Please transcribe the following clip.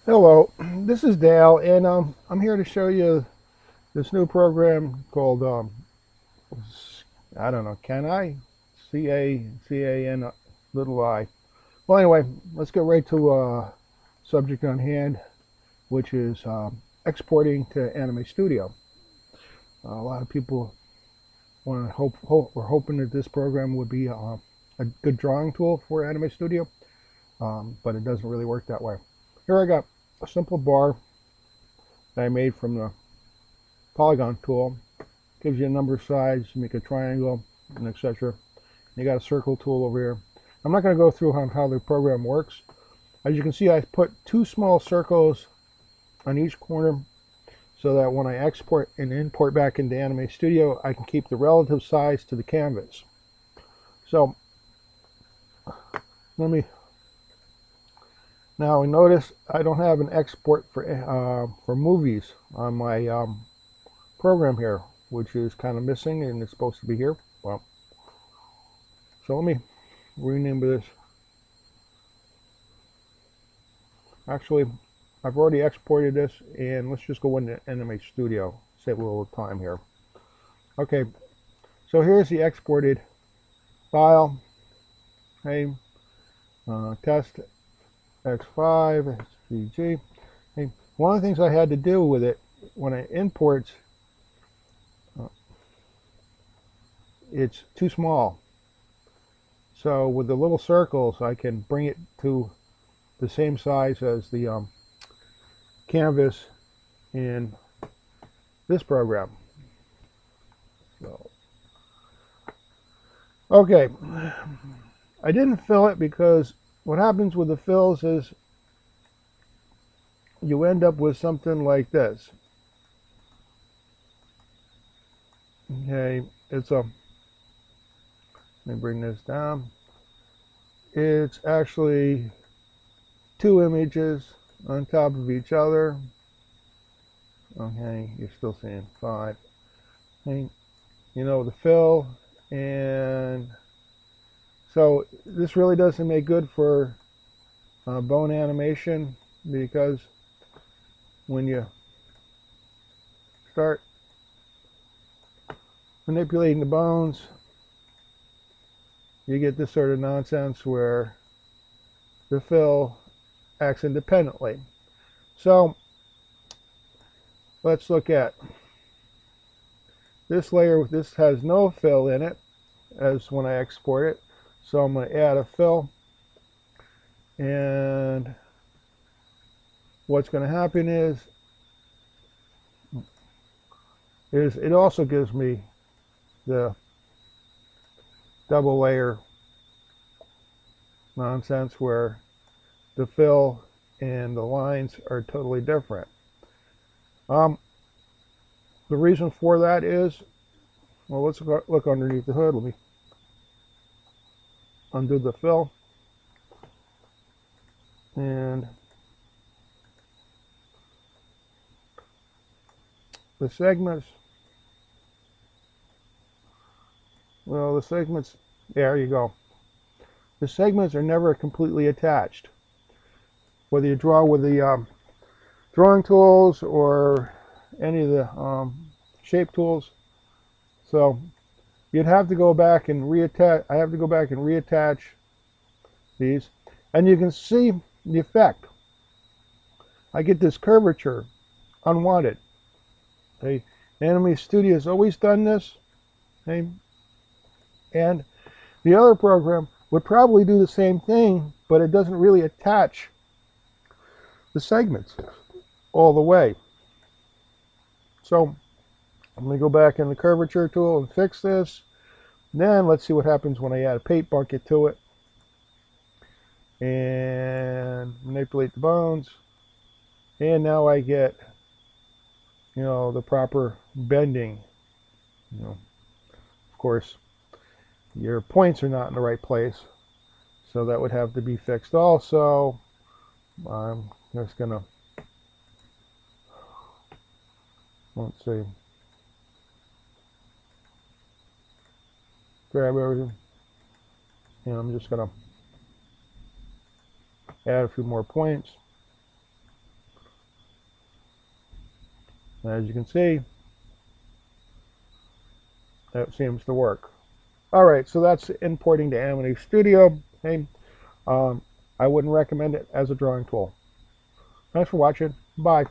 Hello, this is Dale, and I'm here to show you this new program called I don't know, can I? CAN little I. Well, anyway, let's get right to subject on hand, which is exporting to Anime Studio. A lot of people want to we're hoping that this program would be a good drawing tool for Anime Studio, but it doesn't really work that way. Here I got a simple bar that I made from the polygon tool. Gives you a number of sides, you make a triangle, and etc. You got a circle tool over here. I'm not going to go through how the program works. As you can see, I put two small circles on each corner so that when I export and import back into Anime Studio, I can keep the relative size to the canvas. So let me now notice I don't have an export for movies on my program here, which is kind of missing, and it's supposed to be here. Well, so let me rename this. Actually, I've already exported this, and let's just go into Anime Studio. Save a little time here. Okay, so here's the exported file. Hey, test x5 SVG. Hey, one of the things I had to do with it when I import, uh, it's too small. So with the little circles, I can bring it to the same size as the canvas in this program. So, okay, I didn't fill it because what happens with the fills is you end up with something like this. Okay, it's a, let me bring this down. It's actually two images on top of each other. Okay, you're still seeing five. Okay, you know, the fill, and so this really doesn't make good for bone animation, because when you start manipulating the bones, you get this sort of nonsense where the fill acts independently. So let's look at this layer. This has no fill in it as when I export it. So I'm going to add a fill, and what's going to happen is it also gives me the double layer nonsense where the fill and the lines are totally different. The reason for that is, well, let's look underneath the hood. Let me undo the fill, and the segments, well, the segments, there you go. The segments are never completely attached. Whether you draw with the drawing tools or any of the shape tools. So you'd have to go back and reattach. I have to go back and reattach these, and you can see the effect. I get this curvature, unwanted. Okay, Anime Studio has always done this. Okay, and the other program would probably do the same thing, but it doesn't really attach the segments all the way. So I'm going to go back in the curvature tool and fix this. Then let's see what happens when I add a paint bucket to it and manipulate the bones. And now I get, you know, the proper bending. You know, of course, your points are not in the right place, so that would have to be fixed also. I'm just gonna, let's see, grab everything, and I'm just gonna add a few more points. As you can see, that seems to work. All right, so that's importing to Amity Studio. Hey, I wouldn't recommend it as a drawing tool. Thanks for watching. Bye.